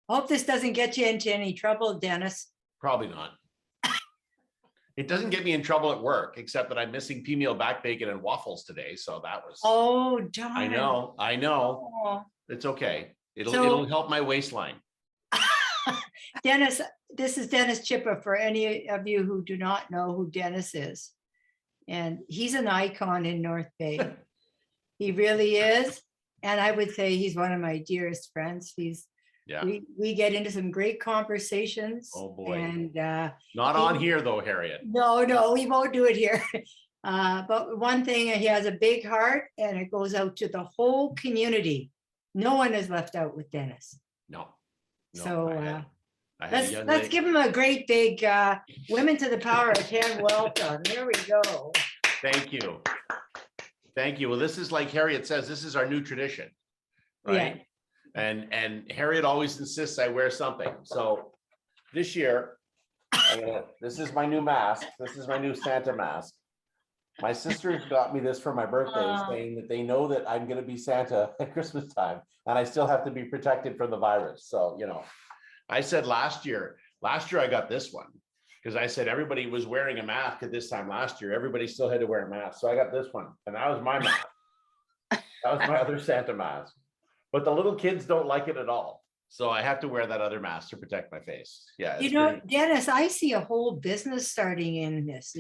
Hope this doesn't get you into any trouble, Dennis. Probably not. It doesn't get me in trouble at work, except that I'm missing pea meal back bacon and waffles today. So that was. Oh, darn. I know. Oh. It's okay. It'll help my waistline. Dennis, this is Dennis Chippa for any of you who do not know who Dennis is. And he's an icon in North Bay. He really is. And I would say he's one of my dearest friends. We get into some great conversations. Oh boy. And not on here though, Harriet. No, we won't do it here. But one thing, he has a big heart and it goes out to the whole community. No one is left out with Dennis. No. So let's give him a great big Women to the Power of 10 welcome. There we go. Thank you. Thank you. Well, this is like Harriet says, this is our new tradition, right? Yeah. And Harriet always insists I wear something. So this year, this is my new mask. This is my new Santa mask. My sisters got me this for my birthday, saying that they know that I'm going to be Santa at Christmas time, and I still have to be protected from the virus. So, I said last year I got this one because I said everybody was wearing a mask at this time last year. Everybody still had to wear a mask. So I got this one, and that was my mask. That was my other Santa mask. But the little kids don't like it at all. So I have to wear that other mask to protect my face. Yeah. Dennis, I see a whole business starting in this,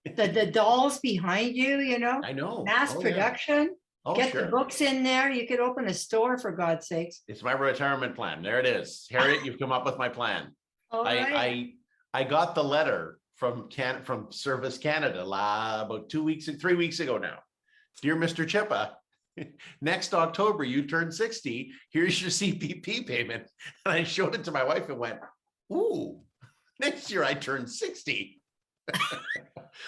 the dolls behind you, I know. Mass production. Yeah. Oh, Get the books in there. You could open a store, for God's sakes. It's my retirement plan. There it is. Harriet, you've come up with my plan. I got the letter from Service Canada about 3 weeks ago now. Dear Mr. Chippa, next October you turn 60. Here's your CPP payment. And I showed it to my wife and went, ooh, next year I turn 60.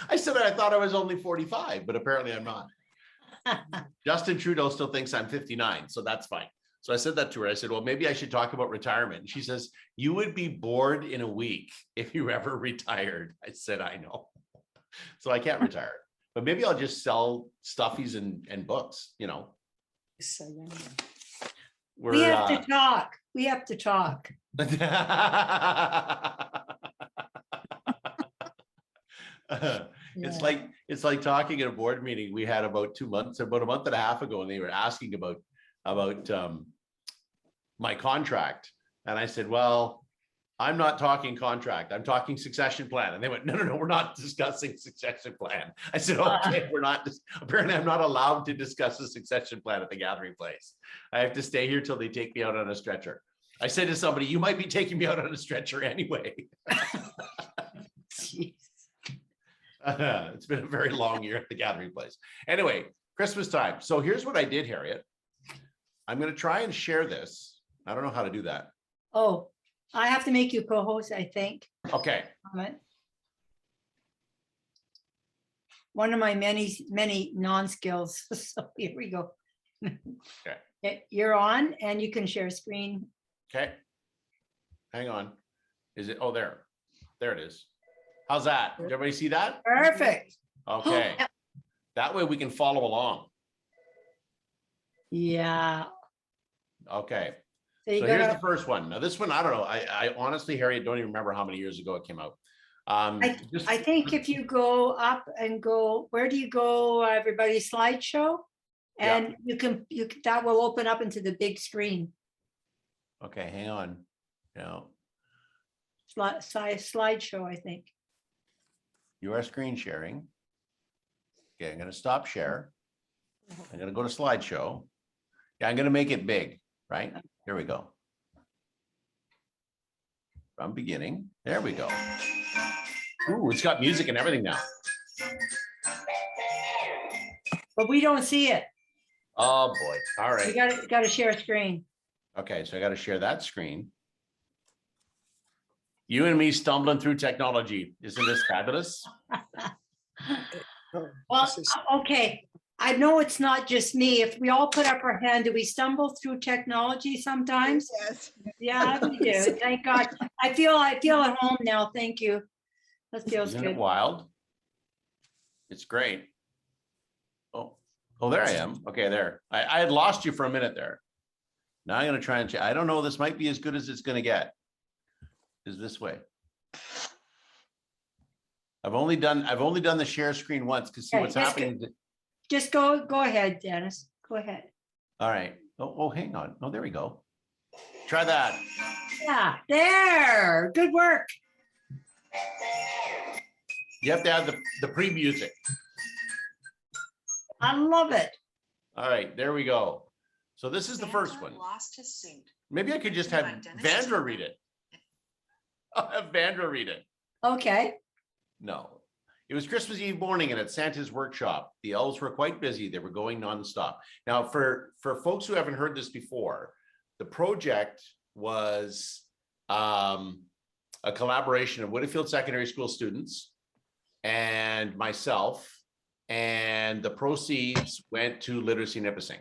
I said I thought I was only 45, but apparently I'm not. Justin Trudeau still thinks I'm 59, so that's fine. So I said that to her. I said, well, maybe I should talk about retirement. And she says, you would be bored in a week if you ever retired. I said, I know. So I can't retire, but maybe I'll just sell stuffies and books, We have to talk. We have to talk. It's like talking at a board meeting we had about a month and a half ago, and they were asking about my contract, and I said, well, I'm not talking contract, I'm talking succession plan. And they went, no, we're not discussing succession plan. I said, okay, we're not. Apparently I'm not allowed to discuss the succession plan at the gathering place. I have to stay here till they take me out on a stretcher. I said to somebody, you might be taking me out on a stretcher anyway. Jeez. It's been a very long year at the gathering place. Anyway, Christmas time. So here's what I did, Harriet. I'm going to try and share this. I don't know how to do that. Oh, I have to make you co-host, I think. Okay. One of my many non-skills. So here we go. Okay. You're on and you can share screen. Okay. Hang on. Is it? Oh, there it is. How's that? Did everybody see that? Perfect. Okay. That way we can follow along. Yeah. Okay. So here's the first one. Now this one, I don't know. I honestly, Harriet, don't even remember how many years ago it came out. I think if you go up and go, where do you go? Everybody slideshow, and you can that will open up into the big screen. Okay, hang on. Now, slideshow, I think. You are screen sharing. Okay, I'm going to stop share. I'm going to go to slideshow. Yeah, I'm going to make it big, right? Here we go. From beginning. There we go. Ooh, it's got music and everything now. But we don't see it. Oh boy. All right. You got to share screen. Okay, so I got to share that screen. You and me stumbling through technology. Isn't this fabulous? Well, okay. I know it's not just me. If we all put up our hand, do we stumble through technology sometimes? Yes. Yeah, we do. Thank God. I feel at home now. Thank you. That feels Isn't good. it wild? It's great. Oh, there I am. Okay, there. I had lost you for a minute there. Now I'm going to try and I don't know. This might be as good as it's going to get. Is this way. I've only done the share screen once because see Okay, what's happening. Just go ahead, Dennis. Go ahead. All right. Oh, hang on. Oh, there we go. Try that. Yeah, there. Good work. You have to have the pre-music. I love it. All right, there we go. So this is the first one. Lost his suit. Maybe I could just have Vandra read it. I'll have Vandra read it. Okay. No. It was Christmas Eve morning and at Santa's workshop. The elves were quite busy. They were going nonstop. Now, for folks who haven't heard this before, the project was a collaboration of Whitfield Secondary School students and myself, and the proceeds went to Literacy Nipissing.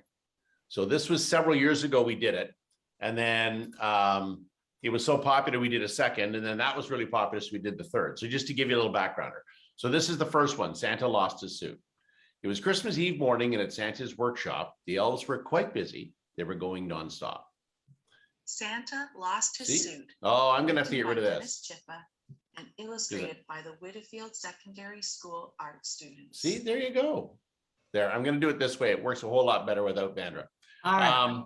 So this was several years ago we did it. And then it was so popular, we did a second, and then that was really popular, so we did the third. So just to give you a little backgrounder. So this is the first one, Santa Lost His Suit. It was Christmas Eve morning and at Santa's workshop. The elves were quite busy. They were going nonstop. Santa lost his suit. Oh, I'm gonna have to get rid of Dennis this. Chippa and illustrated by the Whitfield Secondary School art students. See, there you go. There, I'm gonna do it this way. It works a whole lot better without Vandra. All right.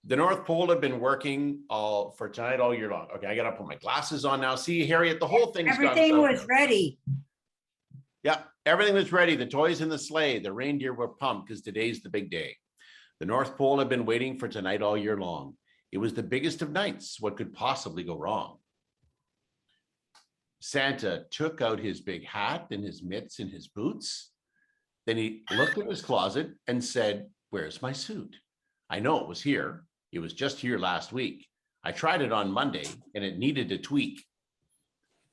The North Pole have been working for tonight all year long. Okay, I gotta put my glasses on now. See, Harriet, the whole thing's done. Everything was ready. Yeah, everything was ready. The toys in the sleigh, the reindeer were pumped because today's the big day. The North Pole have been waiting for tonight all year long. It was the biggest of nights. What could possibly go wrong? Santa took out his big hat and his mitts and his boots. Then he looked in his closet and said, "Where's my suit? I know it was here. It was just here last week. I tried it on Monday and it needed a tweak."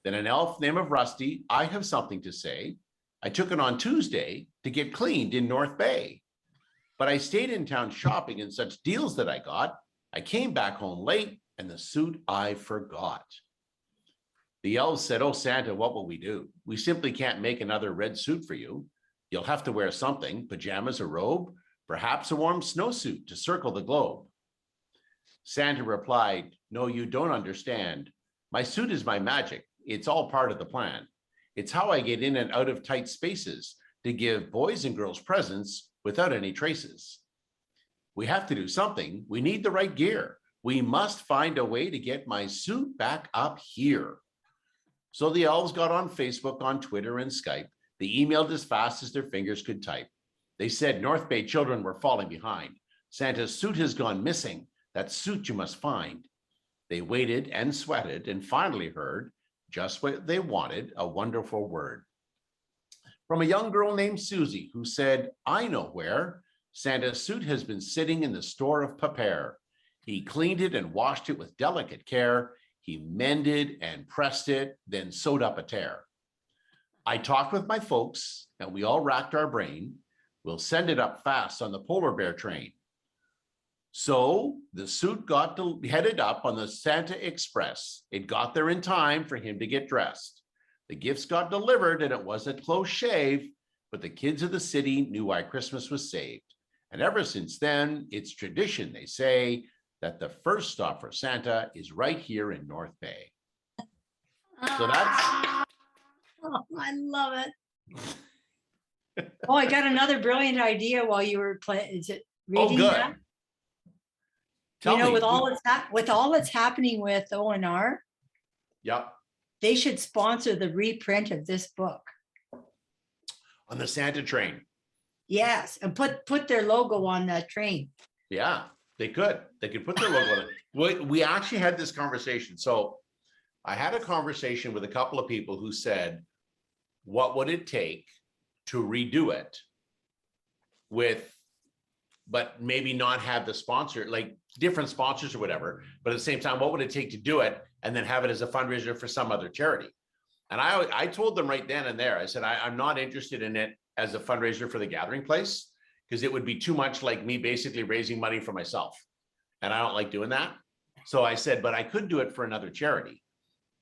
Then an elf named of Rusty, "I have something to say. I took it on Tuesday to get cleaned in North Bay. But I stayed in town shopping and such deals that I got. I came back home late and the suit I forgot." The elves said, "Oh, Santa, what will we do? We simply can't make another red suit for you. You'll have to wear something, pajamas, a robe, perhaps a warm snowsuit to circle the globe." Santa replied, "No, you don't understand. My suit is my magic. It's all part of the plan. It's how I get in and out of tight spaces to give boys and girls presents without any traces. We have to do something. We need the right gear. We must find a way to get my suit back up here." So the elves got on Facebook, on Twitter, and Skype. They emailed as fast as their fingers could type. They said North Bay children were falling behind. Santa's suit has gone missing. That suit you must find. They waited and sweated and finally heard just what they wanted, a wonderful word from a young girl named Susie, who said, "I know where. Santa's suit has been sitting in the store of Prepare. He cleaned it and washed it with delicate care. He mended and pressed it, then sewed up a tear. I talked with my folks and we all racked our brain. We'll send it up fast on the polar bear train." So the suit got headed up on the Santa Express. It got there in time for him to get dressed. The gifts got delivered and it was a close shave, but the kids of the city knew why Christmas was saved. And ever since then, it's tradition, they say, that the first stop for Santa is right here in North Bay. So that's... Oh, I love it. Oh, I got another brilliant idea while you were playing. Is it reading good. that? Tell You know, me. with all that's happening with ONR, Yep. they should sponsor the reprint of this book. On the Santa train. Yes, and put their logo on that train. Yeah, they could. They could put their logo on it. We actually had this conversation. So I had a conversation with a couple of people who said, what would it take to redo it but maybe not have the sponsor, like different sponsors or whatever, but at the same time, what would it take to do it and then have it as a fundraiser for some other charity? And I told them right then and there, I said, I'm not interested in it as a fundraiser for the Gathering Place, because it would be too much like me basically raising money for myself. And I don't like doing that. So I said, but I could do it for another charity.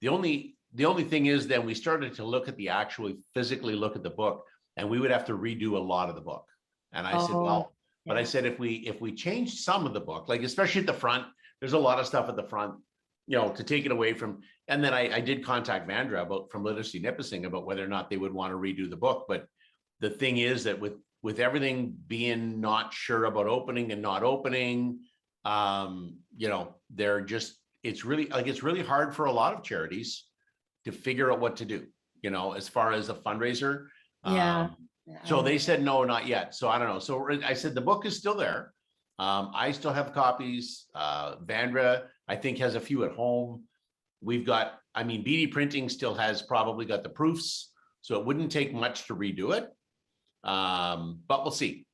The only thing is then we started to look at physically look at the book, and we would have to redo a lot of the book. And I said, well, But I Yeah. said, if we change some of the book, like especially at the front, there's a lot of stuff at the front, to take it away from. And then I did contact Vandra about from Literacy Nipissing about whether or not they would want to redo the book. But the thing is that with everything being not sure about opening and not opening, they're just, it's really hard for a lot of charities to figure out what to do, as far as a fundraiser. Yeah. So they said, no, not yet. So I don't know. So I said, the book is still there. I still have copies. Vandra, I think, has a few at home. We've got, BD Printing still has probably got the proofs. So it wouldn't take much to redo it. But we'll see.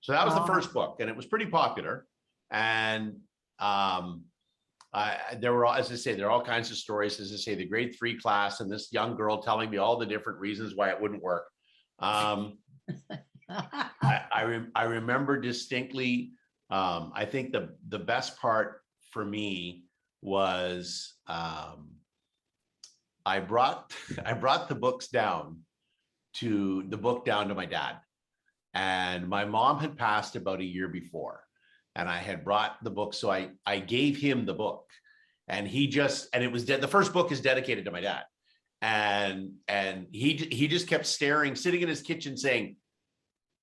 So that was the first book, and it was pretty popular. And there were, as I say, there are all kinds of stories. As I say, the grade 3 class and this young girl telling me all the different reasons why it wouldn't work. I remember distinctly. I think the best part for me was I brought the book down to my dad, and my mom had passed about a year before, and I had brought the book, so I gave him the book, and it was the first book is dedicated to my dad. And he just kept staring, sitting in his kitchen saying,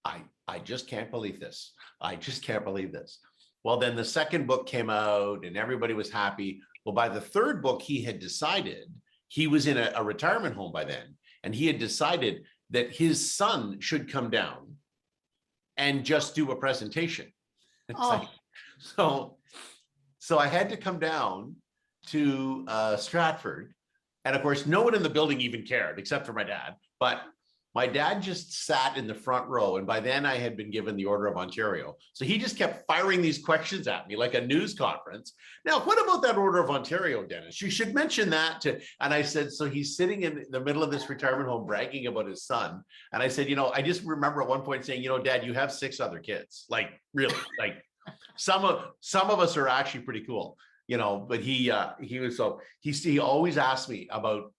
I just can't believe this. I just can't believe this. Well, then the second book came out and everybody was happy. Well, by the third book, he had decided, he was in a retirement home by then, and he had decided that his son should come down and just do a presentation. It's like, so I had to come down to Stratford. And of course, no one in the building even cared except for my dad. But my dad just sat in the front row. And by then I had been given the Order of Ontario. So he just kept firing these questions at me like a news conference. Now, what about that Order of Ontario, Dennis? You should mention that and I said, so he's sitting in the middle of this retirement home bragging about his son. And I said, I just remember at one point saying, Dad, you have 6 other kids. Like, really, like some of us are actually pretty cool. But he always asked me about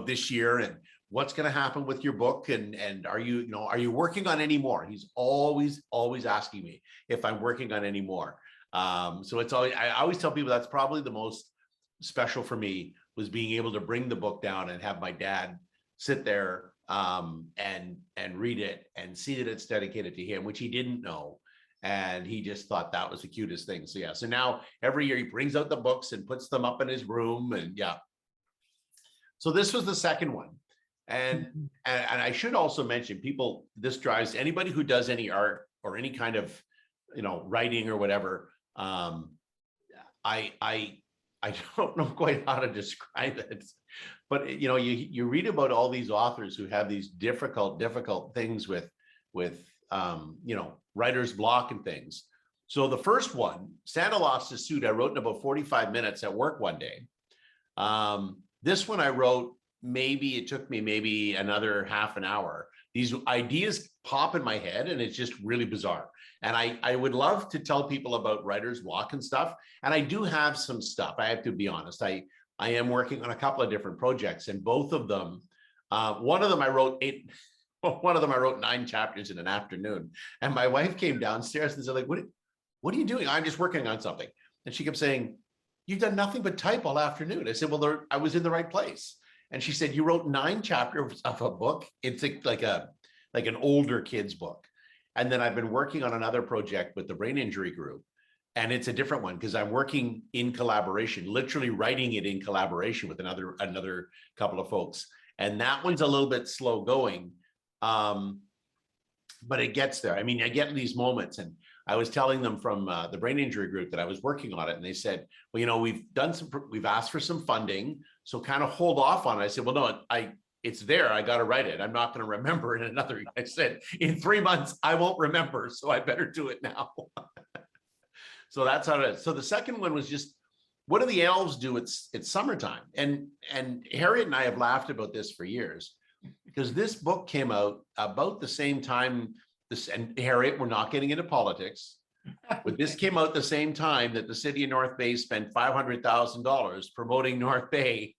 this year and what's going to happen with your book, and are you working on any more? He's always asking me if I'm working on any more. So I always tell people that's probably the most special for me, was being able to bring the book down and have my dad sit there and read it and see that it's dedicated to him, which he didn't know. And he just thought that was the cutest thing. So yeah, so now every year he brings out the books and puts them up in his room, and yeah. So this was the second one. And I should also mention, this drives anybody who does any art or any kind of, writing or whatever. I don't know quite how to describe it, but you read about all these authors who have these difficult things with writer's block and things. So the first one, Santa Lost His Suit, I wrote in about 45 minutes at work one day. This one I wrote, it took me another half an hour. These ideas pop in my head and it's just really bizarre. And I would love to tell people about writer's block and stuff. And I do have some stuff, I have to be honest. I am working on a couple of different projects, and both of them, one of them I wrote 9 chapters in an afternoon. And my wife came downstairs and said, like, what are you doing? I'm just working on something. And she kept saying, you've done nothing but type all afternoon. I said, well, I was in the right place. And she said, you wrote 9 chapters of a book. It's like an older kid's book. And then I've been working on another project with the brain injury group. And it's a different one because I'm working in collaboration, literally writing it in collaboration with another couple of folks. And that one's a little bit slow going. But it gets there. I get these moments, and I was telling them from the brain injury group that I was working on it, and they said, well, we've asked for some funding, so kind of hold off on it. I said, well, no, it's there. I got to write it. I'm not going to remember it I said, in 3 months, I won't remember, so I better do it now. So that's how it is. So the second one was just, what do the elves do? It's summertime. And Harriet and I have laughed about this for years, because this book came out about the same time. And Harriet, we're not getting into politics, but this came out the same time that the city of North Bay spent $500,000 promoting North Bay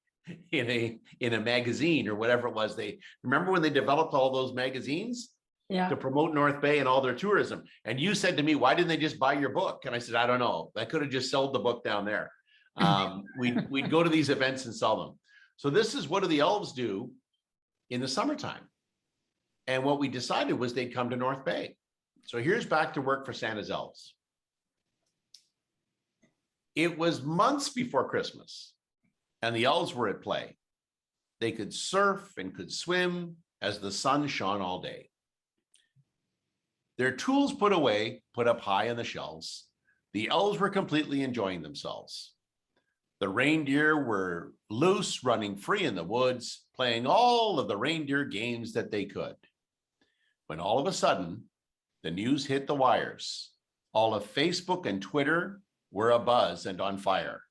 in a magazine or whatever it was. They remember when they developed all those magazines? Yeah. to promote North Bay and all their tourism. And you said to me, why didn't they just buy your book? And I said, I don't know. I could have just sold the book down there. We'd go to these events and sell them. So this is what do the elves do in the summertime? And what we decided was they'd come to North Bay. So here's back to work for Santa's elves. It was months before Christmas, and the elves were at play. They could surf and could swim as the sun shone all day. Their tools put away, put up high on the shelves, the elves were completely enjoying themselves. The reindeer were loose, running free in the woods, playing all of the reindeer games that they could. When all of a sudden, the news hit the wires. All of Facebook and Twitter were abuzz and on fire.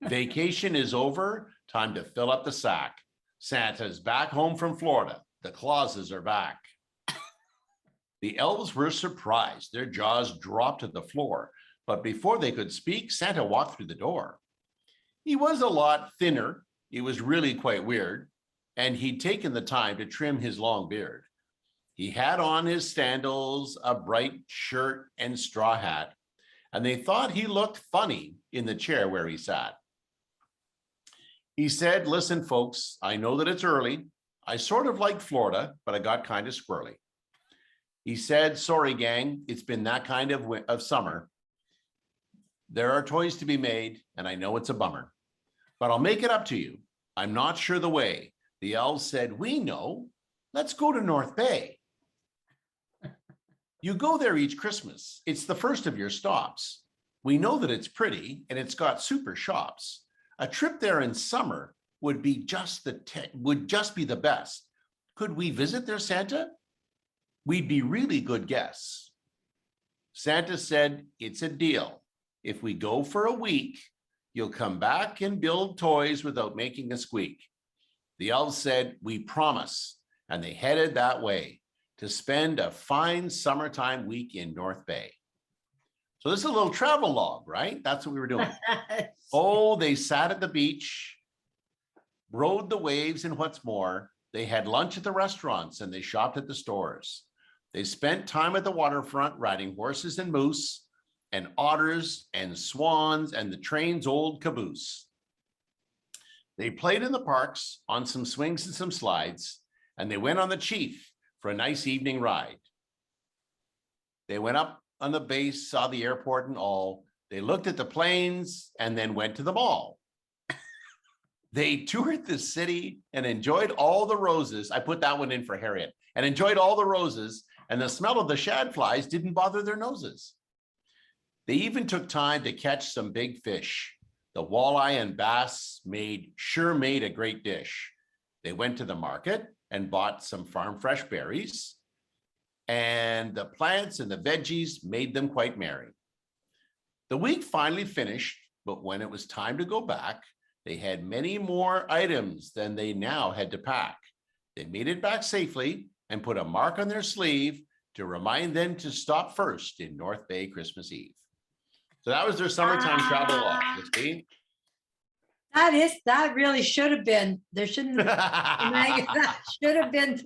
Vacation is over, time to fill up the sack. Santa's back home from Florida. The Clauses are back. The elves were surprised. Their jaws dropped to the floor. But before they could speak, Santa walked through the door. He was a lot thinner. It was really quite weird. And he'd taken the time to trim his long beard. He had on his sandals, a bright shirt, and straw hat. And they thought he looked funny in the chair where he sat. He said, listen, folks, I know that it's early. I sort of like Florida, but I got kind of squirrely. He said, sorry, gang, it's been that kind of summer. There are toys to be made, and I know it's a bummer, but I'll make it up to you. I'm not sure the way. The elves said, we know. Let's go to North Bay. You go there each Christmas. It's the first of your stops. We know that it's pretty, and it's got super shops. A trip there in summer would just be the best. Could we visit there, Santa? We'd be really good guests. Santa said, it's a deal. If we go for a week, you'll come back and build toys without making a squeak. The elves said, we promise. And they headed that way to spend a fine summertime week in North Bay. So this is a little travel log, right? That's what we were doing. Oh, they sat at the beach, rode the waves, and what's more, they had lunch at the restaurants and they shopped at the stores. They spent time at the waterfront riding horses and moose and otters and swans and the train's old caboose. They played in the parks on some swings and some slides, and they went on the Chief for a nice evening ride. They went up on the base, saw the airport and all. They looked at the planes and then went to the mall. They toured the city and enjoyed all the roses. I put that one in for Harriet. And enjoyed all the roses, and the smell of the shad flies didn't bother their noses. They even took time to catch some big fish. The walleye and bass sure made a great dish. They went to the market and bought some farm fresh berries, and the plants and the veggies made them quite merry. The week finally finished, but when it was time to go back, they had many more items than they now had to pack. They made it back safely and put a mark on their sleeve to remind them to stop first in North Bay Christmas Eve. So that was their summertime travel log. That really should have been, there shouldn't have, that should have been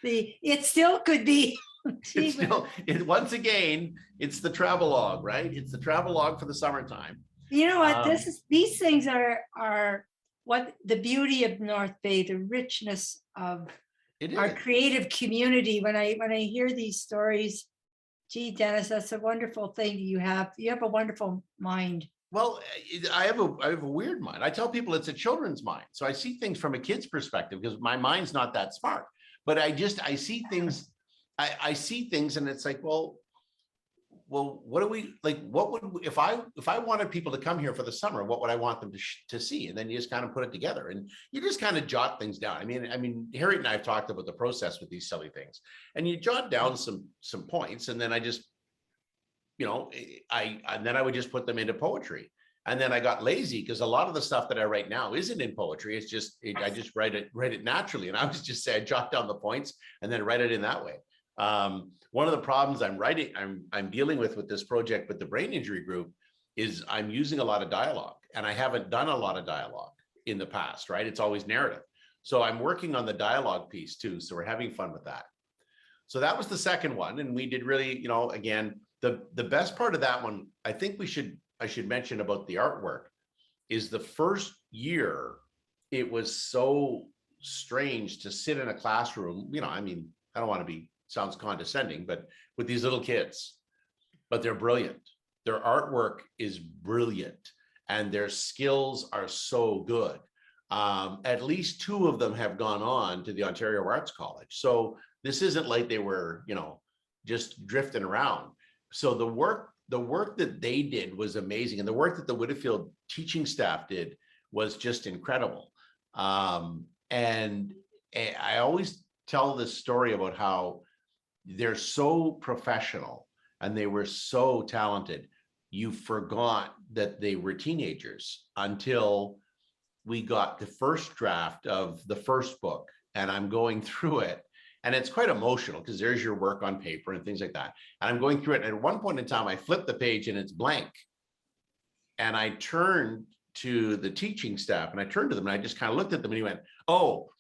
it still could be. Once again, it's the travel log, right? It's the travel log for the summertime. You know what, these things are what the beauty of North Bay, the richness of our creative community. When I hear these stories, gee, Dennis, that's a wonderful thing. You have a wonderful mind. Well, I have a weird mind. I tell people it's a children's mind. So I see things from a kid's perspective because my mind's not that smart. But I see things, I see things and it's like, well, what do we like? What would if I wanted people to come here for the summer? What would I want them to see? And then you just kind of put it together, and you just kind of jot things down. I mean, Harriet and I have talked about the process with these silly things, and you jot down some points, and then I just, and then I would just put them into poetry. And then I got lazy because a lot of the stuff that I write now isn't in poetry. It's just I just write it naturally, and I was just say I jot down the points and then write it in that way. One of the problems I'm dealing with this project with the brain injury group is I'm using a lot of dialogue, and I haven't done a lot of dialogue in the past, right? It's always narrative. So I'm working on the dialogue piece too. So we're having fun with that. So that was the second one. And we did really, you know, again, the best part of that one, I think I should mention about the artwork is the first year, it was so strange to sit in a classroom, you know, I mean, I don't want to sounds condescending, but with these little kids, but they're brilliant. Their artwork is brilliant and their skills are so good. At least 2 of them have gone on to the Ontario Arts College. So this isn't like they were, you know, just drifting around. So the work that they did was amazing. And the work that the Whitfield teaching staff did was just incredible. And I always tell this story about how they're so professional and they were so talented. You forgot that they were teenagers until we got the first draft of the first book, and I'm going through it. And it's quite emotional because there's your work on paper and things like that. And I'm going through it. And at one point in time, I flipped the page and it's blank. And I turned to the teaching staff and I turned to them and I just kind of looked at them and he went, oh,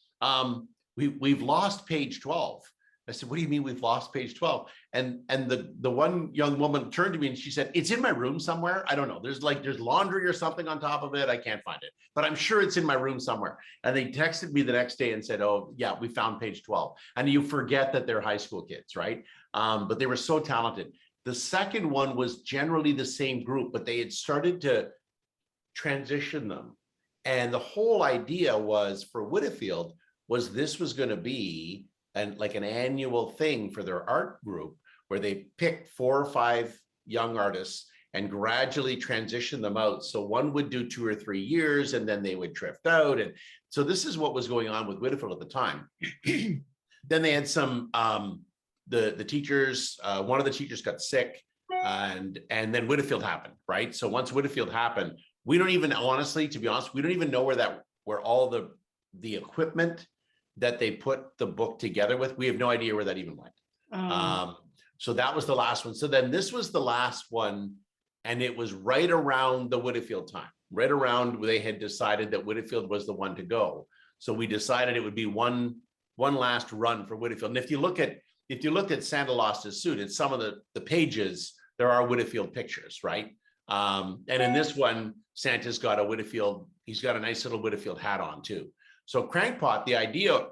we've lost page 12. I said, what do you mean we've lost page 12? And the one young woman turned to me and she said, it's in my room somewhere. I don't know. There's laundry or something on top of it. I can't find it, but I'm sure it's in my room somewhere. And they texted me the next day and said, oh yeah, we found page 12. And you forget that they're high school kids, right? But they were so talented. The second one was generally the same group, but they had started to transition them. And the whole idea was for Whitfield was this was going to be like an annual thing for their art group where they picked 4 or 5 young artists and gradually transition them out. So one would do 2 or 3 years and then they would drift out. And so this is what was going on with Whitfield at the time. Then they had some, the teachers, one of the teachers got sick and then Whitfield happened, right? So once Whitfield happened, we don't even, honestly, to be honest, we don't even know where all the equipment that they put the book together with, we have no idea where that even went. So that was the last one. So then this was the last one, and it was right around the Whitfield time, right around where they had decided that Whitfield was the one to go. So we decided it would be one last run for Whitfield. And if you look at Santa Lost His Suit, it's some of the pages, there are Whitfield pictures, right? And in this one, Santa's got a Whitfield, he's got a nice little Whitfield hat on too. So Crankpot, the idea,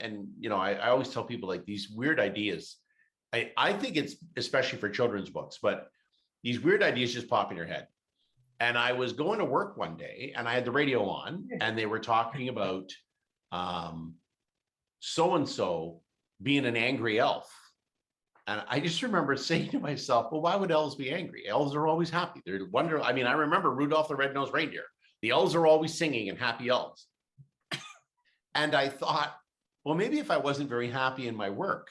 and you know, I always tell people like these weird ideas, I think it's especially for children's books, but these weird ideas just pop in your head. And I was going to work one day and I had the radio on and they were talking about so-and-so being an angry elf. And I just remember saying to myself, well, why would elves be angry? Elves are always happy. They're wonderful. I mean, I remember Rudolph the Red-Nosed Reindeer. The elves are always singing and happy elves. And I thought, well, maybe if I wasn't very happy in my work,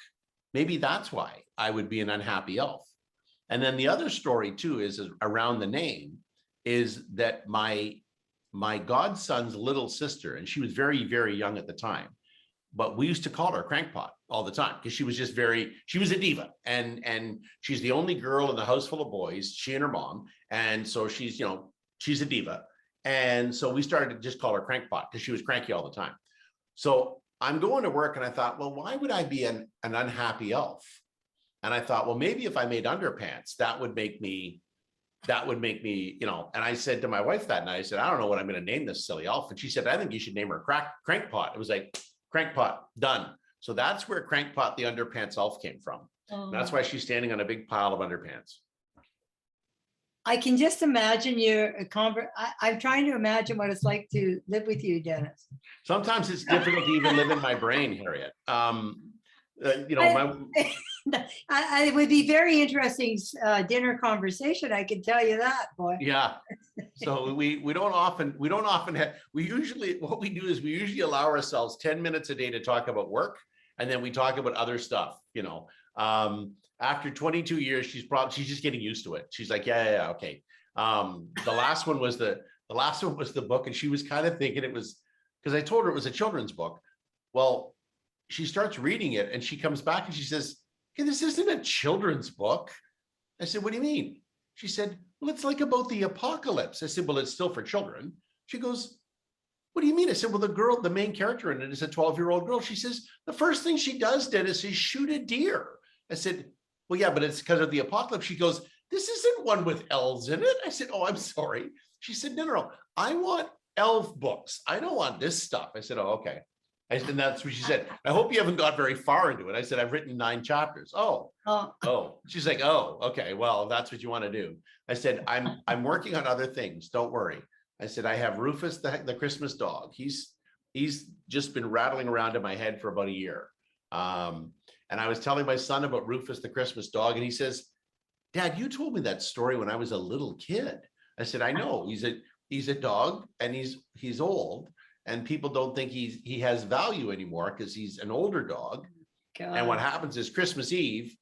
maybe that's why I would be an unhappy elf. And then the other story too is around the name is that my godson's little sister, and she was very, very young at the time, but we used to call her Crankpot all the time because she was just she was a diva and she's the only girl in the house full of boys, she and her mom. And so she's, you know, she's a diva. And so we started to just call her Crankpot because she was cranky all the time. So I'm going to work and I thought, well, why would I be an unhappy elf? And I thought, well, maybe if I made underpants, that would make me, you know, and I said to my wife that night, I said, I don't know what I'm going to name this silly elf. And she said, I think you should name her Crankpot. It was like, Crankpot, done. So that's where Crankpot the Underpants Elf came from. Oh. That's why she's standing on a big pile of underpants. I can just imagine I'm trying to imagine what it's like to live with you, Dennis. Sometimes it's difficult to even live in my brain, Harriet. You know, it would be very interesting dinner conversation. I can tell you that, boy. Yeah. So we don't often have, what we do is we usually allow ourselves 10 minutes a day to talk about work. And then we talk about other stuff, you know. After 22 years, she's just getting used to it. She's like, yeah, okay. The last one was the book, and she was kind of thinking it was, because I told her it was a children's book. Well, she starts reading it and she comes back and she says, hey, this isn't a children's book. I said, what do you mean? She said, well, it's like about the apocalypse. I said, well, it's still for children. She goes, what do you mean? I said, well, the main character in it is a 12-year-old girl. She says, the first thing she does, Dennis, is shoot a deer. I said, well, yeah, but it's because of the apocalypse. She goes, this isn't one with elves in it. I said, oh, I'm sorry. She said, no. I want elf books. I don't want this stuff. I said, oh, okay. And that's what she said. I hope you haven't got very far into it. I said, I've written 9 chapters. Oh. She's like, oh, okay. Well, if that's what you want to do. I said, I'm working on other things. Don't worry. I said, I have Rufus the Christmas Dog. He's just been rattling around in my head for about a year. And I was telling my son about Rufus the Christmas Dog, and he says, Dad, you told me that story when I was a little kid. I said, I know. He's a dog, and he's old, and people don't think he has value anymore because he's an older dog. God. And what happens is Christmas Eve,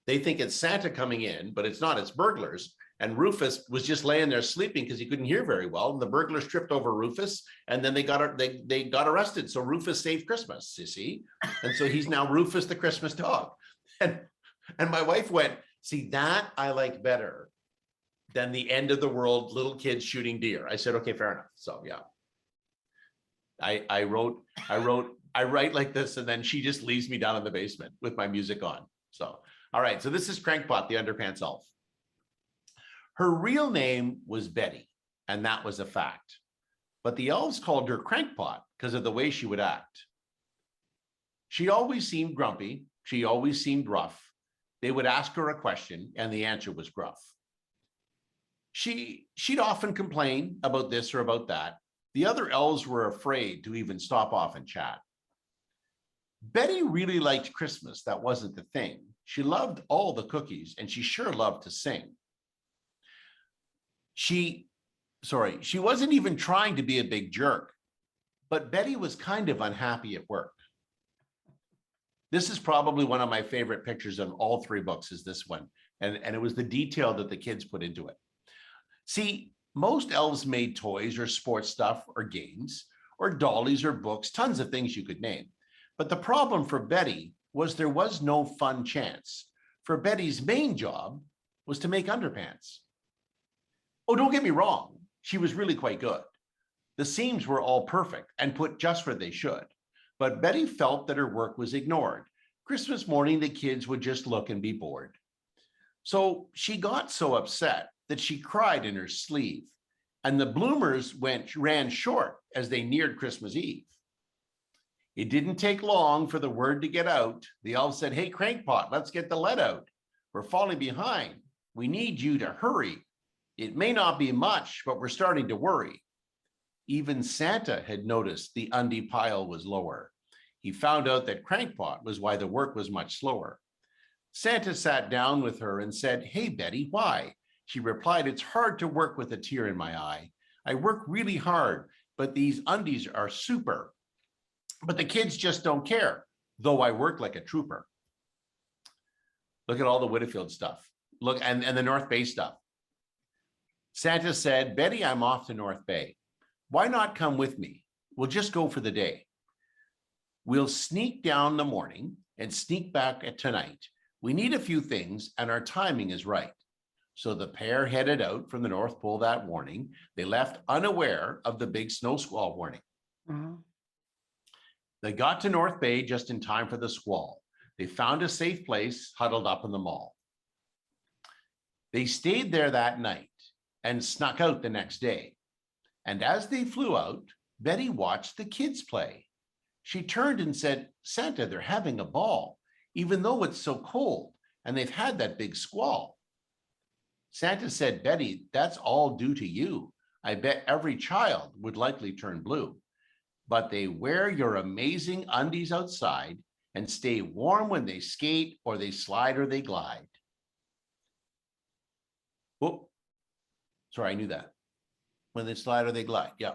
they think it's Santa coming in, but it's not. It's burglars. And Rufus was just laying there sleeping because he couldn't hear very well. And the burglars tripped over Rufus, and then they got arrested. So Rufus saved Christmas, you see. And so he's now Rufus the Christmas Dog. And my wife went, see, that I like better than the end of the world, little kids shooting deer. I said, okay, fair enough. So yeah, I write like this, and then she just leaves me down in the basement with my music on. So, all right. So this is Crankpot the Underpants Elf. Her real name was Betty, and that was a fact. But the elves called her Crankpot because of the way she would act. She always seemed grumpy. She always seemed rough. They would ask her a question, and the answer was gruff. She'd often complain about this or about that. The other elves were afraid to even stop off and chat. Betty really liked Christmas. That wasn't the thing. She loved all the cookies, and she sure loved to sing. She wasn't even trying to be a big jerk, but Betty was kind of unhappy at work. This is probably one of my favorite pictures of all 3 books is this one. And it was the detail that the kids put into it. See, most elves made toys or sports stuff or games or dollies or books, tons of things you could name. But the problem for Betty was there was no fun chance. For Betty's main job was to make underpants. Oh, don't get me wrong. She was really quite good. The seams were all perfect and put just where they should. But Betty felt that her work was ignored. Christmas morning, the kids would just look and be bored. So she got so upset that she cried in her sleeve, and the bloomers ran short as they neared Christmas Eve. It didn't take long for the word to get out. The elves said, hey, Crankpot, let's get the lead out. We're falling behind. We need you to hurry. It may not be much, but we're starting to worry. Even Santa had noticed the undie pile was lower. He found out that Crankpot was why the work was much slower. Santa sat down with her and said, hey, Betty, why? She replied, it's hard to work with a tear in my eye. I work really hard, but these undies are super. But the kids just don't care, though I work like a trooper. Look at all the Whitfield stuff. Look, and the North Bay stuff. Santa said, Betty, I'm off to North Bay. Why not come with me? We'll just go for the day. We'll sneak down the morning and sneak back at tonight. We need a few things, and our timing is right. So the pair headed out from the North Pole that morning. They left unaware of the big snow squall warning. Mm-hmm. They got to North Bay just in time for the squall. They found a safe place huddled up in the mall. They stayed there that night and snuck out the next day. And as they flew out, Betty watched the kids play. She turned and said, Santa, they're having a ball, even though it's so cold and they've had that big squall. Santa said, Betty, that's all due to you. I bet every child would likely turn blue. But they wear your amazing undies outside and stay warm when they skate or they slide or they glide. Oh, sorry, I knew that. When they slide or they glide, yeah.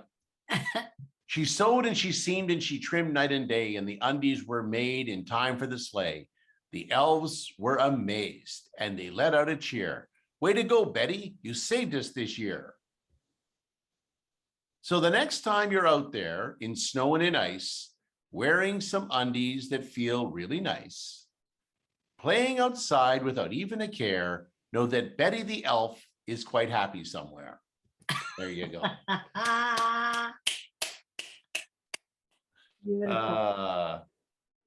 She sewed and she seamed and she trimmed night and day, and the undies were made in time for the sleigh. The elves were amazed and they let out a cheer. Way to go, Betty, you saved us this year. So the next time you're out there in snow and in ice, wearing some undies that feel really nice, playing outside without even a care, know that Betty the elf is quite happy somewhere. There you go. Beautiful. Oh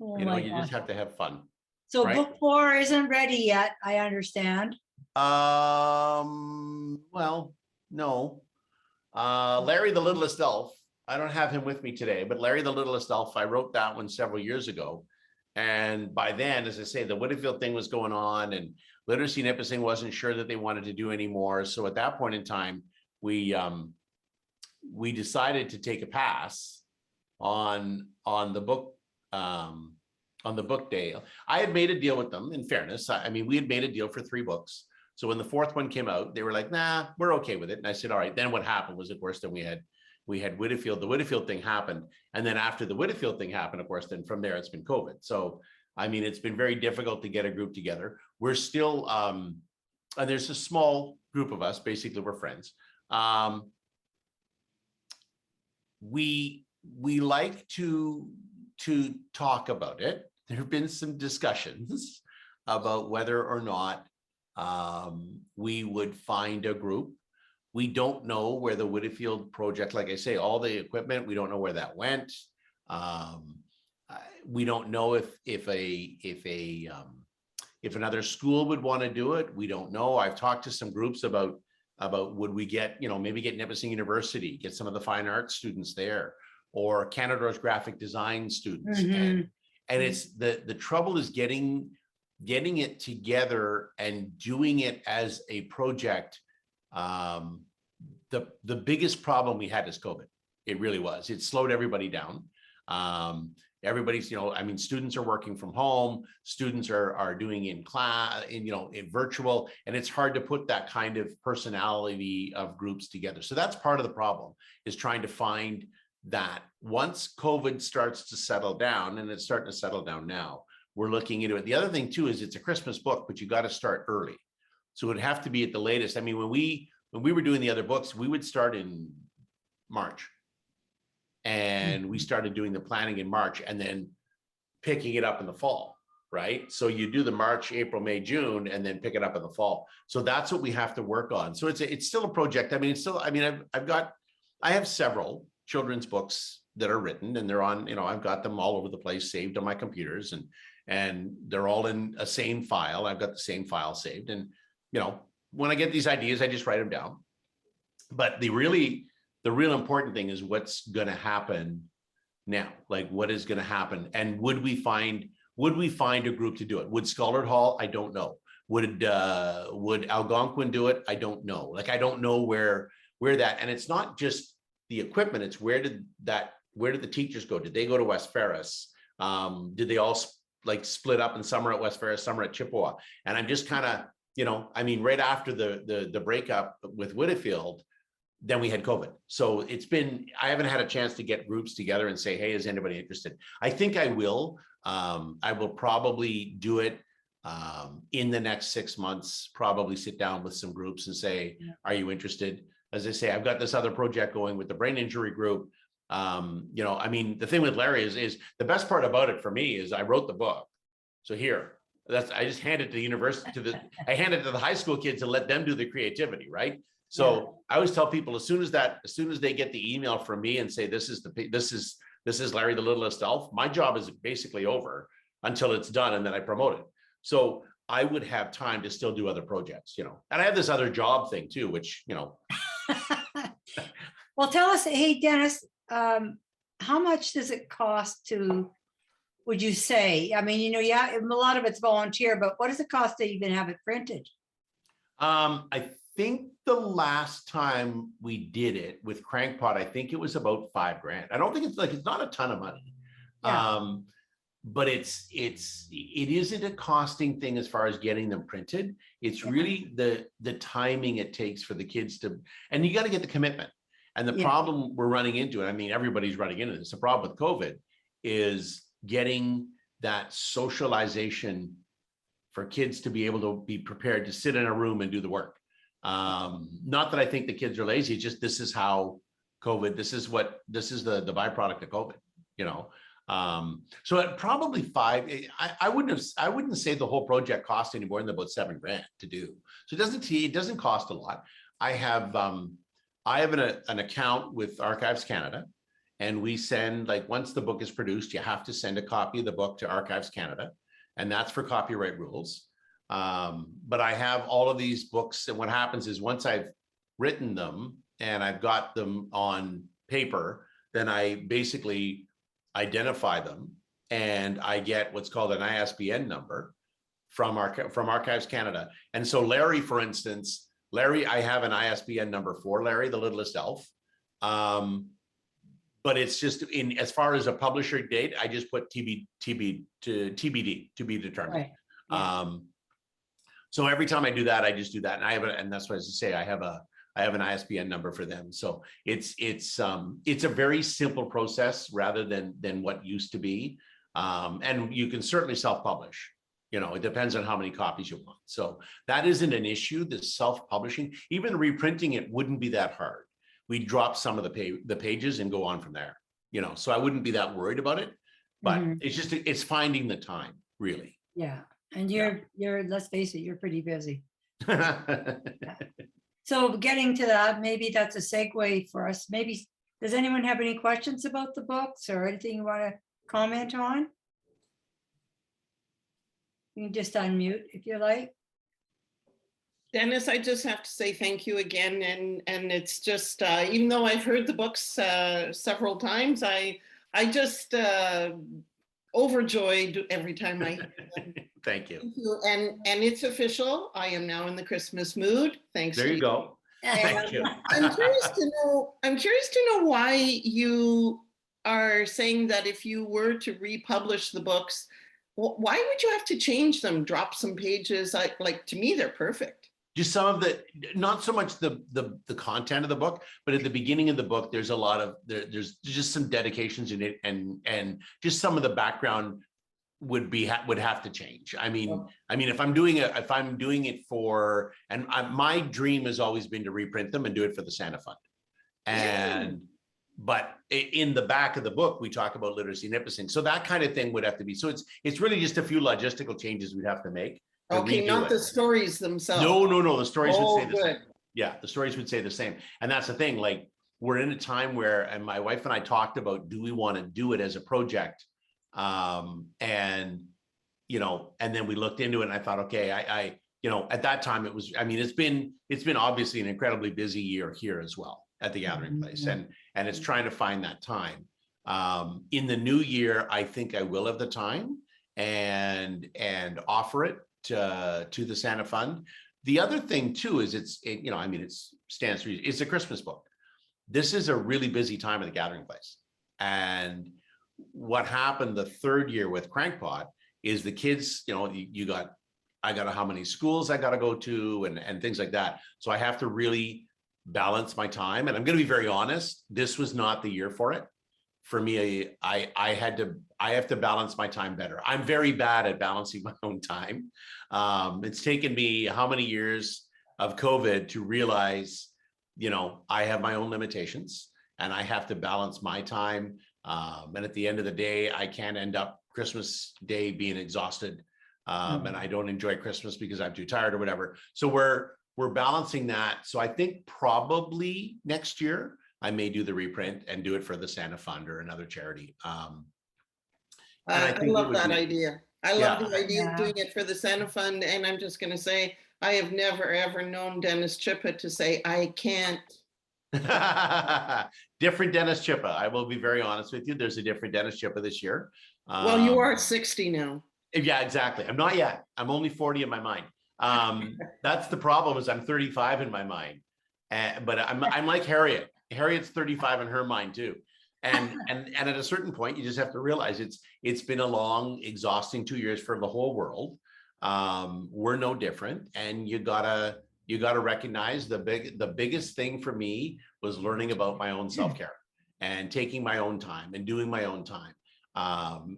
You know, my you just gosh. have to have fun. So right? book 4 isn't ready yet, I understand. Well, no. Larry the Littlest Elf. I don't have him with me today, but Larry the Littlest Elf, I wrote that one several years ago. And by then, as I say, the Whitfield thing was going on and Literacy Nipissing wasn't sure that they wanted to do anymore. So at that point in time, we decided to take a pass on the book day. I had made a deal with them, in fairness. I mean, we had made a deal for 3 books. So when the 4th one came out, they were like, nah, we're okay with it. And I said, all right. Then what happened was, of course, then we had Whitfield. The Whitfield thing happened. And then after the Whitfield thing happened, of course, then from there, it's been COVID. So, I mean, it's been very difficult to get a group together. We're still, and there's a small group of us, basically we're friends. We like to talk about it. There have been some discussions about whether or not we would find a group. We don't know where the Whitfield project, like I say, all the equipment, we don't know where that went. We don't know if another school would want to do it. We don't know. I've talked to some groups about would we get, you know, maybe get Nipissing University, get some of the fine arts students there, or Canada's graphic design students. And it's the trouble is getting it together and doing it as a project. The biggest problem we had is COVID. It really was. It slowed everybody down. Everybody's, you know, I mean, students are working from home, students are doing in class, in virtual, and it's hard to put that kind of personality of groups together. So that's part of the problem, is trying to find that once COVID starts to settle down, and it's starting to settle down now, we're looking into it. The other thing too is it's a Christmas book, but you got to start early. So it would have to be at the latest. I mean, when we were doing the other books, we would start in March. And we started doing the planning in March and then picking it up in the fall, right? So you do the March, April, May, June, and then pick it up in the fall. So that's what we have to work on. So it's still a project. I mean, I have several children's books that are written, and they're on, I've got them all over the place, saved on my computers, and they're all in a same file. I've got the same file saved. And, when I get these ideas, I just write them down. But the real important thing is what's going to happen now. Like, what is going to happen? And would we find a group to do it? Would Scholar Hall? I don't know. Would Algonquin do it? I don't know. Like, I don't know where that, and it's not just the equipment. It's where did the teachers go? Did they go to West Ferris? Did they all split up, and some are at West Ferris, some are at Chippewa? And I'm just kind of, right after the breakup with Whitfield, then we had COVID. So I haven't had a chance to get groups together and say, hey, is anybody interested? I think I will. I will probably do it in the next 6 months, probably sit down with some groups and say, are you interested? As I say, I've got this other project going with the brain injury group. The thing with Larry is the best part about it for me is I wrote the book. So here, I just hand it to the university, I hand it to the high school kids and let them do the creativity, right? So I always tell people, as soon as they get the email from me and say, this is Larry the Littlest Elf, my job is basically over until it's done, and then I promote it. So I would have time to still do other projects, and I have this other job thing too, which, Well, tell us, hey, Dennis, how much does it cost would you say? I mean, a lot of it's volunteer, but what does it cost to even have it printed? I think the last time we did it with Crankpot, I think it was about $5,000. I don't think it's not a ton of money. Yeah. But it isn't a costing thing as far as getting them printed. It's really the timing it takes for the kids and you got to get the commitment. And the problem we're running into, and I mean, everybody's running into this, the problem with COVID is getting that socialization for kids to be able to be prepared to sit in a room and do the work. Not that I think the kids are lazy, it's just this is how COVID, this is the byproduct of COVID, So at probably I wouldn't say the whole project cost any more than about $7,000 to do. So it doesn't cost a lot. I have an account with Archives Canada, and we send, like, once the book is produced, you have to send a copy of the book to Archives Canada, and that's for copyright rules. But I have all of these books, and what happens is once I've written them and I've got them on paper, then I basically identify them, and I get what's called an ISBN number from Archives Canada. And so Larry, for instance, I have an ISBN number for Larry, the Littlest Elf. But it's just as far as a publisher date, I just put TBD, to be determined. Right. Yeah. So every time I do that, I just do that, and that's what I was to say. I have an ISBN number for them. So it's a very simple process rather than what used to be. And you can certainly self-publish. It depends on how many copies you want. So that isn't an issue. The self-publishing, even reprinting it wouldn't be that hard. We drop some of the pages and go on from there. So I wouldn't be that worried about it. But it's finding the time, really. Yeah. And you're, let's face it, you're pretty busy. So getting to that, maybe that's a segue for us. Maybe, does anyone have any questions about the books or anything you want to comment on? You can just unmute if you like. Dennis, I just have to say thank you again. And it's just, even though I've heard the books several times, I just overjoyed every time I hear them. Thank you. Thank you. And it's official. I am now in the Christmas mood. Thanks. There you go. Thank you. I'm curious to know why you are saying that if you were to republish the books, why would you have to change them, drop some pages? Like to me, they're perfect. Just some of not so much the content of the book, but at the beginning of the book, there's a lot of there's just some dedications in it, and just some of the background would have to change. I mean, if I'm doing it for, and my dream has always been to reprint them and do it for the Santa Fund. But in the back of the book, we talk about literacy nipissing. So that kind of thing would have to be, so it's really just a few logistical changes we'd have to make. Okay, not the stories themselves. No, the stories would say the same. Good. Yeah, the stories would say the same. And that's the thing, like, we're in a time where, and my wife and I talked about, do we want to do it as a project? And then we looked into it, and I thought, okay, I at that time it was, it's been obviously an incredibly busy year here as well at the Gathering Place. And it's trying to find that time. In the new year, I think I will have the time and offer it to the Santa Fund. The other thing too is it stands to reason. It's a Christmas book. This is a really busy time at the Gathering Place. And what happened the third year with Crankpot is the kids, I got how many schools I got to go to and things like that. So I have to really balance my time. And I'm going to be very honest, this was not the year for it. For me, I have to balance my time better. I'm very bad at balancing my own time. It's taken me how many years of COVID to realize, I have my own limitations and I have to balance my time. And at the end of the day, I can't end up Christmas Day being exhausted. And I don't enjoy Christmas because I'm too tired or whatever. So we're balancing that. So I think probably next year, I may do the reprint and do it for the Santa Fund or another charity. I love that idea. I love the idea of doing it for the Santa Fund. And I'm just going to say, I have never, ever known Dennis Chippa to say, I can't. Different Dennis Chippa. I will be very honest with you. There's a different Dennis Chippa this year. Well, you are 60 now. Yeah, exactly. I'm not yet. I'm only 40 in my mind. That's the problem, is I'm 35 in my mind. But I'm like Harriet. Harriet's 35 in her mind too. And at a certain point, you just have to realize it's been a long, exhausting 2 years for the whole world. We're no different, and you gotta recognize the biggest thing for me was learning about my own self-care and taking my own time and doing my own time,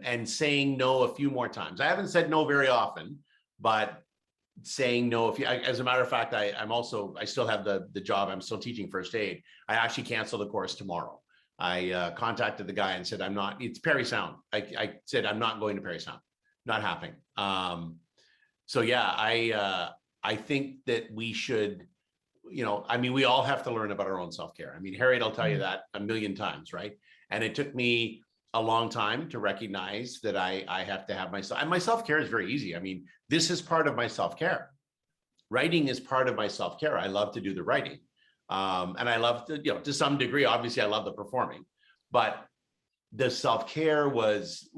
and saying no a few more times. I haven't said no very often, but saying no. As a matter of fact, I still have the job. I'm still teaching first aid. I actually canceled the course tomorrow. I contacted the guy and said, it's Parry Sound. I said, I'm not going to Parry Sound, not happening. So yeah, I think that we should you know, I mean, we all have to learn about our own self-care. I mean, Harriet, I'll tell you that a million times, right? And it took me a long time to recognize that I have to have myself, and my self-care is very easy. I mean, this is part of my self-care. Writing is part of my self-care. I love to do the writing. And I love to, you know, to some degree, obviously I love the performing, but the self-care was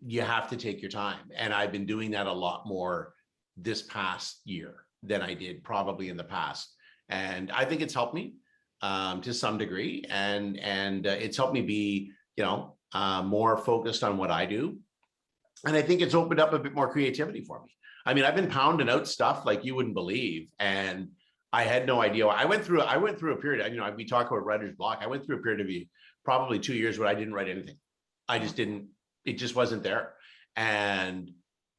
you have to take your time. And I've been doing that a lot more this past year than I did probably in the past. And I think it's helped me to some degree. And it's helped me be, you know, more focused on what I do. And I think it's opened up a bit more creativity for me. I mean, I've been pounding out stuff like you wouldn't believe. And I had no idea. I went through a period, you know, we talk about writer's block. I went through a period of probably 2 years where I didn't write anything. I just didn't, it just wasn't there. And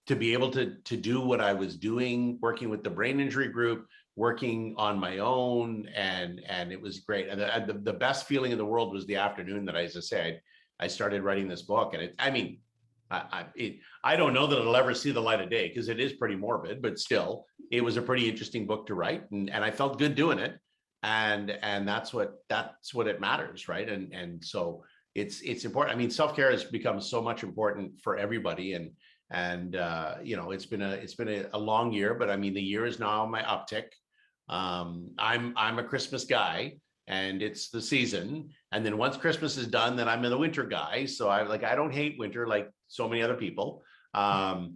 to be able to do what I was doing, working with the brain injury group, working on my own, and it was great. And the best feeling in the world was the afternoon that, as I said, I started writing this book. And I don't know that it'll ever see the light of day because it is pretty morbid, but still, it was a pretty interesting book to write, and I felt good doing it. And that's what it matters, right? And so it's important. I mean, self-care has become so much important for everybody, and you know, it's been a long year, but I mean, the year is now my uptick. I'm a Christmas guy, and it's the season. And then once Christmas is done, then I'm in the winter guy. So I don't hate winter like so many other people. I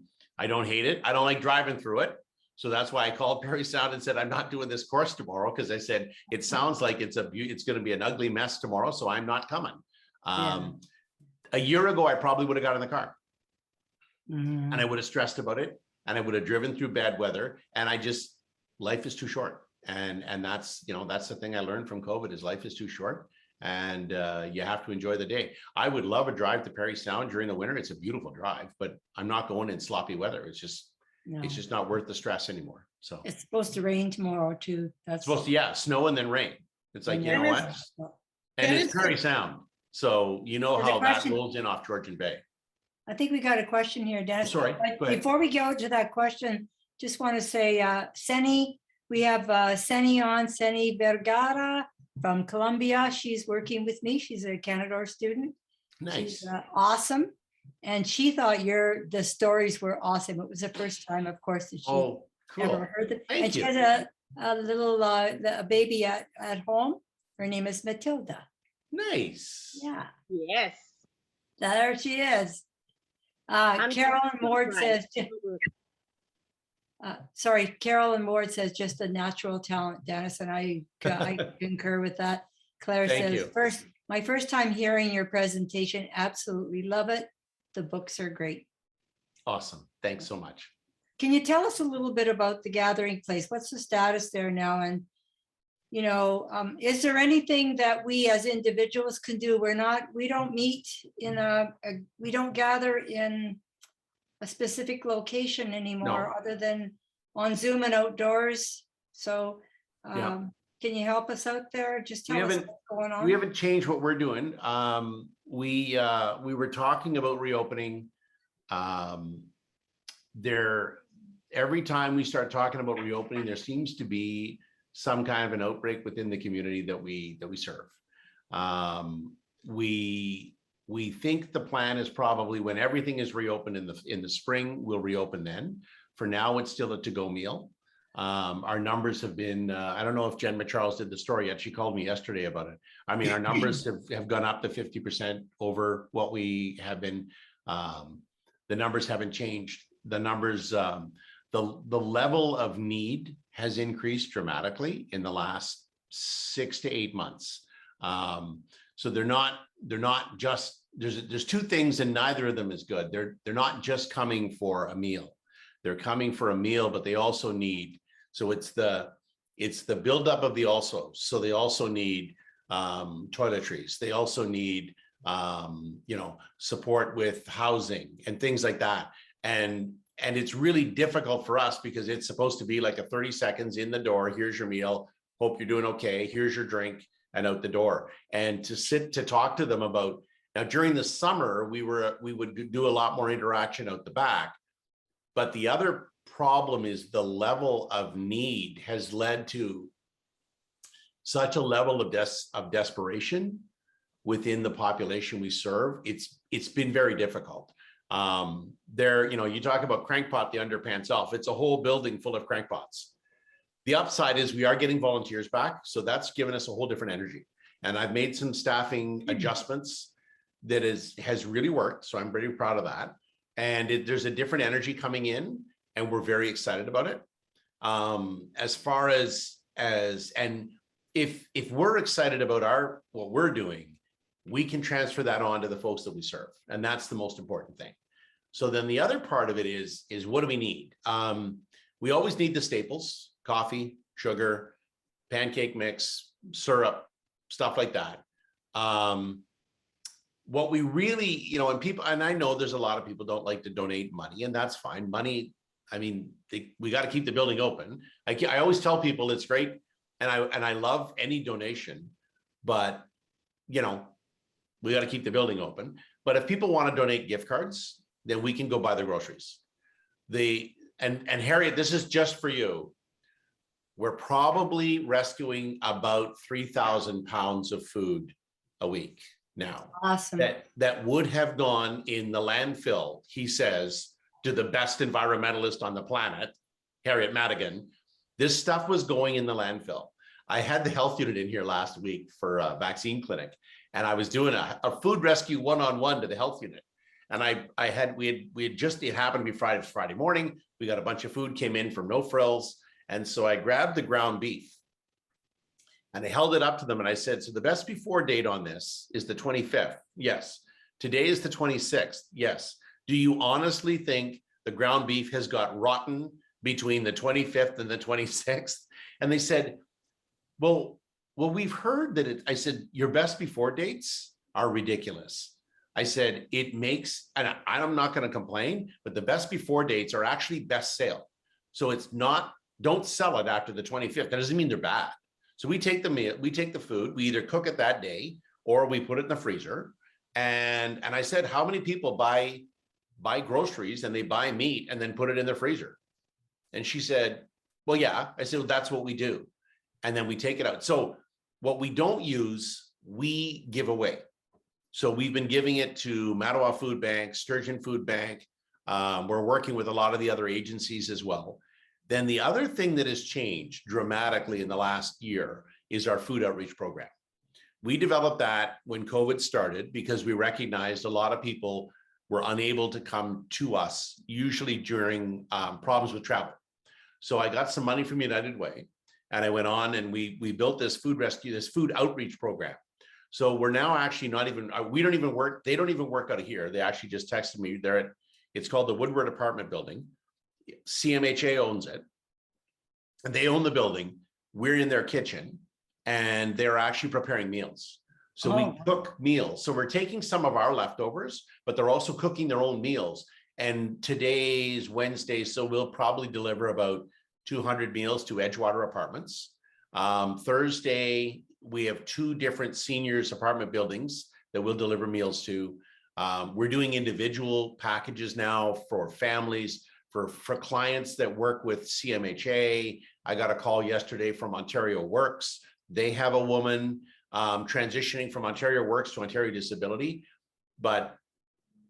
don't hate it. I don't like driving through it. So that's why I called Parry Sound and said, I'm not doing this course tomorrow, because I said, it sounds like it's going to be an ugly mess tomorrow. So I'm not coming. A year ago, I probably would have got in the car and I would have stressed about it, and I would have driven through bad weather. And life is too short. And that's, you know, that's the thing I learned from COVID, is life is too short, and you have to enjoy the day. I would love a drive to Parry Sound during the winter. It's a beautiful drive, but I'm not going in sloppy weather. It's just not worth the stress anymore. So it's supposed to rain tomorrow too. That's supposed to, snow and then rain. It's like, you know what? And it's Parry Sound. So you know how that rolls in off Georgian Bay. I think we got a question here, Dennis. Sorry, But before we go to that question, just want to say, Seni, we have Seni Vergara from Colombia. She's working with me. She's a Canadore student. Nice. She's awesome. And she thought the stories were awesome. It was the first time, of course, that she ever heard them. And she has a little a baby at home. Her name is Matilda. Nice. Yeah. Yes. There she is. Carolyn Ward says, Carolyn Ward says, just a natural talent, Dennis, and I concur with that. Claire says, my first time hearing your presentation, absolutely love it. The books are great. Awesome. Thanks so much. Can you tell us a little bit about the Gathering Place? What's the status there now? And, you know, is there anything that we as individuals can do? We don't meet in we don't gather in a specific location anymore, other than on Zoom and outdoors. So can you help us out there? Just tell us what's going on. We haven't changed what we're doing. We were talking about reopening. Every time we start talking about reopening, there seems to be some kind of an outbreak within the community that we serve. We think the plan is probably when everything is reopened in the spring, we'll reopen then. For now, it's still a to-go meal. Our numbers have been, I don't know if Jen McCharles did the story yet. She called me yesterday about it. I mean, our numbers have gone up to 50% over what we have been. The numbers haven't changed. The numbers, the level of need has increased dramatically in the last 6 to 8 months. So they're not just, there's two things, and neither of them is good. They're not just coming for a meal. They're coming for a meal, but they also need, so it's the buildup of the also. So they also need toiletries. They also need, support with housing and things like that. And it's really difficult for us because it's supposed to be like a 30 seconds in the door. Here's your meal. Hope you're doing okay. Here's your drink, and out the door. And to talk to them about, now during the summer, we would do a lot more interaction out the back. But the other problem is the level of need has led to such a level of desperation within the population we serve. It's been very difficult. You talk about Crankpot the Underpants Elf. It's a whole building full of crankpots. The upside is we are getting volunteers back, so that's given us a whole different energy. And I've made some staffing adjustments that has really worked. So I'm very proud of that. And there's a different energy coming in, and we're very excited about it. As far as and if we're excited about what we're doing, we can transfer that on to the folks that we serve, and that's the most important thing. So then the other part of it is what do we need? We always need the staples: coffee, sugar, pancake mix, syrup, stuff like that. What we really, and I know there's a lot of people don't like to donate money, and that's fine. Money, I mean, we got to keep the building open. I always tell people it's great, and I love any donation, but we got to keep the building open. But if people want to donate gift cards, then we can go buy their groceries. And Harriet, this is just for you. We're probably rescuing about 3,000 pounds of food a week now. Awesome. That would have gone in the landfill, he says, to the best environmentalist on the planet, Harriet Madigan. This stuff was going in the landfill. I had the health unit in here last week for a vaccine clinic, and I was doing a food rescue one-on-one to the health unit. And it happened to be Friday morning. We got a bunch of food came in from No Frills. And so I grabbed the ground beef and I held it up to them and I said, so the best before date on this is the 25th. Yes. Today is the 26th. Yes. Do you honestly think the ground beef has got rotten between the 25th and the 26th? And they said, well, we've heard that I said, your best before dates are ridiculous. I said, it makes, and I'm not going to complain, but the best before dates are actually best sale. So it's not, don't sell it after the 25th. That doesn't mean they're bad. So we take the meal, we take the food, we either cook it that day or we put it in the freezer. And I said, how many people buy groceries and they buy meat and then put it in the freezer? And she said, well, yeah. I said, well, that's what we do. And then we take it out. So what we don't use, we give away. So we've been giving it to Mattawa Food Bank, Sturgeon Food Bank. We're working with a lot of the other agencies as well. Then the other thing that has changed dramatically in the last year is our food outreach program. We developed that when COVID started because we recognized a lot of people were unable to come to us, usually during problems with travel. So I got some money from United Way and I went on and we built this food outreach program. So we're now actually not even, they don't even work out of here. They actually just texted me. It's called the Woodward Apartment Building. CMHA owns it. And they own the building. We're in their kitchen and they're actually preparing meals. So we cook meals. So we're taking some of our leftovers, but they're also cooking their own meals. And today's Wednesday, so we'll probably deliver about 200 meals to Edgewater Apartments. Thursday, we have 2 different seniors apartment buildings that we'll deliver meals to. We're doing individual packages now for families, for clients that work with CMHA. I got a call yesterday from Ontario Works. They have a woman transitioning from Ontario Works to Ontario Disability, but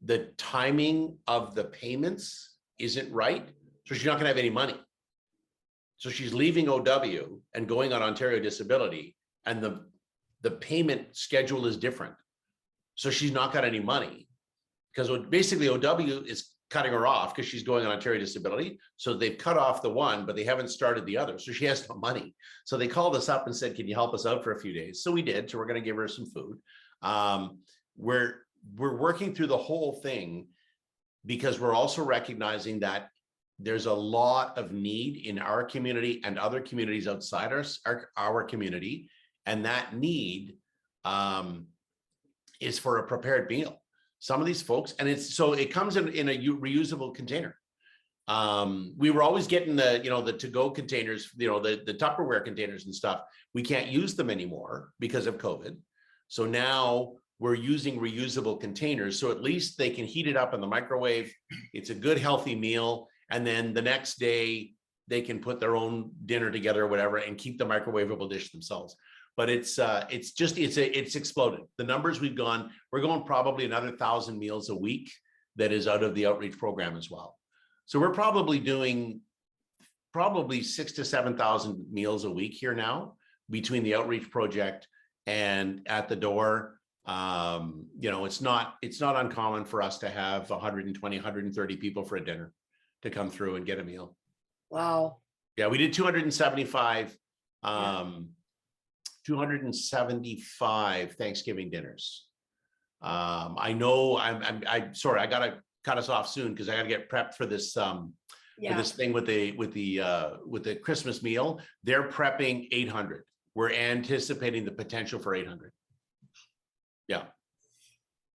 the timing of the payments isn't right. So she's not gonna have any money. So she's leaving OW and going on Ontario Disability, and the payment schedule is different. So she's not got any money because basically OW is cutting her off because she's going on Ontario Disability. So they've cut off the one, but they haven't started the other. So she has no money. So they called us up and said, can you help us out for a few days? So we did. So we're going to give her some food. We're working through the whole thing because we're also recognizing that there's a lot of need in our community and other communities outside our community. And that need is for a prepared meal. Some of these folks, and it comes in a reusable container. We were always getting the to-go containers, the Tupperware containers and stuff. We can't use them anymore because of COVID. So now we're using reusable containers. So at least they can heat it up in the microwave. It's a good, healthy meal. And then the next day they can put their own dinner together or whatever and keep the microwavable dish themselves. But it's exploded. The numbers we're going probably another 1,000 meals a week that is out of the outreach program as well. So we're probably doing 6,000 to 7,000 meals a week here now between the outreach project and at the door. It's not uncommon for us to have 120, 130 people for a dinner to come through and get a meal. Wow. Yeah, we did 275 275 Thanksgiving dinners. I know I'm sorry, I gotta cut us off soon because I gotta get prepped for this for this thing with the Christmas meal. They're prepping 800. We're anticipating the potential for 800. Yeah.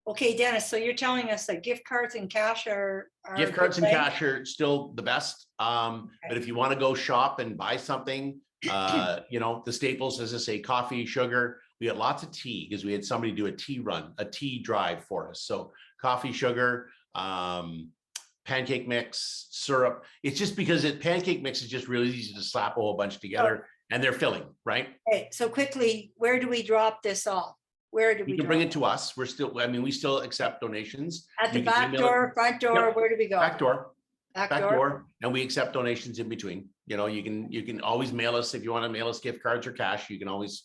Okay, Dennis, so you're telling us that gift cards and cash are Gift a cards good and thing? cash are still the best. But if you want to go shop and buy something, the staples, as I say, coffee, sugar. We had lots of tea because we had somebody do a tea drive for us. So coffee, sugar, pancake mix, syrup. It's just because pancake mix is just really easy to slap a whole bunch together and they're filling, right? Okay, so quickly, where do we drop this off? Where do we You can bring drop it to us. We still accept donations. At the You can back email it- door, front door, Yep. where do we go? Back door. Back Back door? door, and we accept donations in between. You can always mail us if you want to mail us gift cards or cash. You can always,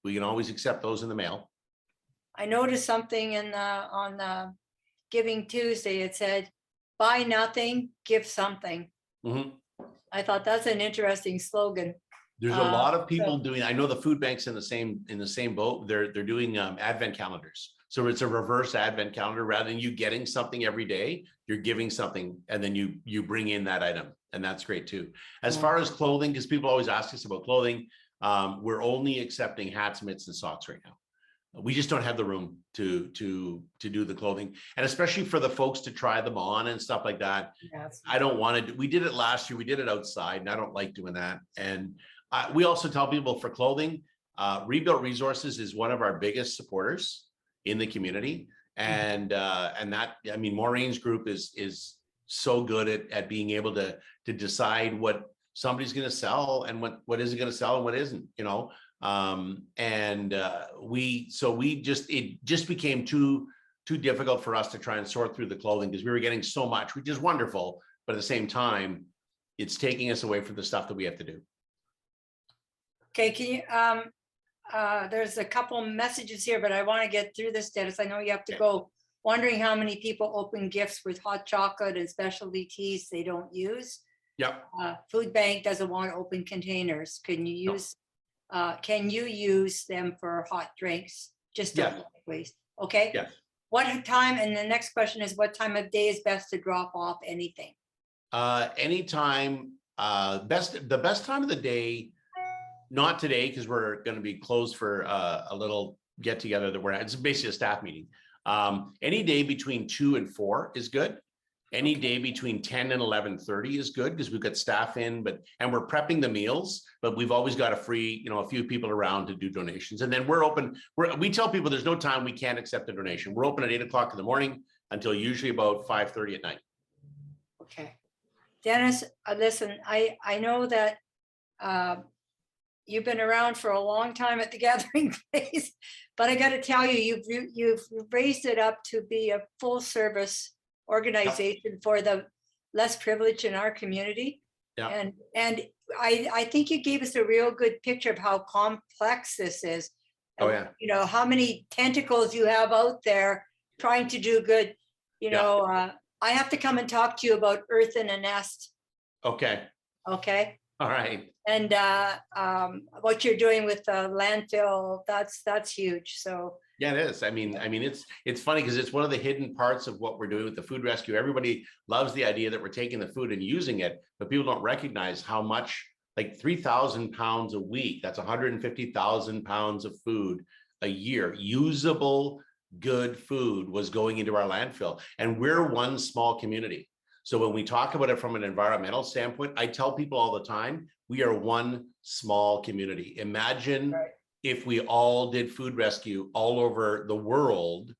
we can always accept those in the mail. I noticed something on the Giving Tuesday. It said, buy nothing, give something. Mhm. I thought that's an interesting slogan. There's a lot of people so- doing. I know the food bank's in the same boat. They're doing advent calendars. So it's a reverse advent calendar. Rather than you getting something every day, you're giving something, and then you bring in that item, and that's great too. As far as clothing, because people always ask us about clothing, we're only accepting hats, mitts, and socks right now. We just don't have the room to do the clothing, and especially for the folks to try them on and stuff like that. Yes. I don't want to. We did it last year. We did it outside, and I don't like doing that. And we also tell people for clothing, Rebuilt Resources is one of our biggest supporters in the community, and that, I mean, Maureen's group is so good at being able to decide what somebody's going to sell and what isn't going to sell and what isn't, it just became too difficult for us to try and sort through the clothing because we were getting so much, which is wonderful, but at the same time, it's taking us away from the stuff that we have to do. Okay, can you, there's a couple messages here, but I want to get through this, Dennis. I know you have to go. Wondering how many people open gifts with hot chocolate and specialty teas they don't use. Yep. Food bank doesn't want to open containers. Can you use them for hot drinks? Just don't waste. Okay. Yes. What time? And the next question is, what time of day is best to drop off anything? Anytime. The best time of the day. Not today, because we're going to be closed for a little get together that it's basically a staff meeting. Any day between 2 and 4 is good. Any day between 10 and 11:30 is good because we've got staff in, and we're prepping the meals, but we've always got a few people around to do donations. And then we're open. We tell people there's no time we can't accept a donation. We're open at 8 o'clock in the morning until usually about 5:30 at night. Okay. Dennis, listen, I know that you've been around for a long time at the gathering place, but I got to tell you, you've raised it up to be a full service organization for the less privileged in our community. Yeah. And I think you gave us a real good picture of how complex this is. Oh, yeah. How many tentacles you have out there trying to do good. I have to come and talk to you about Earth in a Nest. Okay. Okay. All right. And what you're doing with the landfill, that's huge. So yeah, it is. I mean, it's funny because it's one of the hidden parts of what we're doing with the food rescue. Everybody loves the idea that we're taking the food and using it, but people don't recognize how much, like 3,000 pounds a week. That's 150,000 pounds of food a year. Usable, good food was going into our landfill, and we're one small community. So when we talk about it from an environmental standpoint, I tell people all the time, we are one small community. Imagine if we all did food rescue all over the world,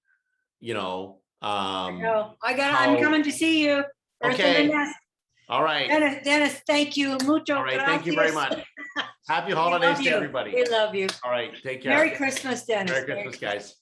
I'm coming to see you. Earth in the Nest. All right. Dennis, thank you. Mucho All right. Thank you very gracias. much. Happy We holidays love to you. everybody. We love you. All right. Take care. Merry Christmas, Dennis. Merry Christmas, guys.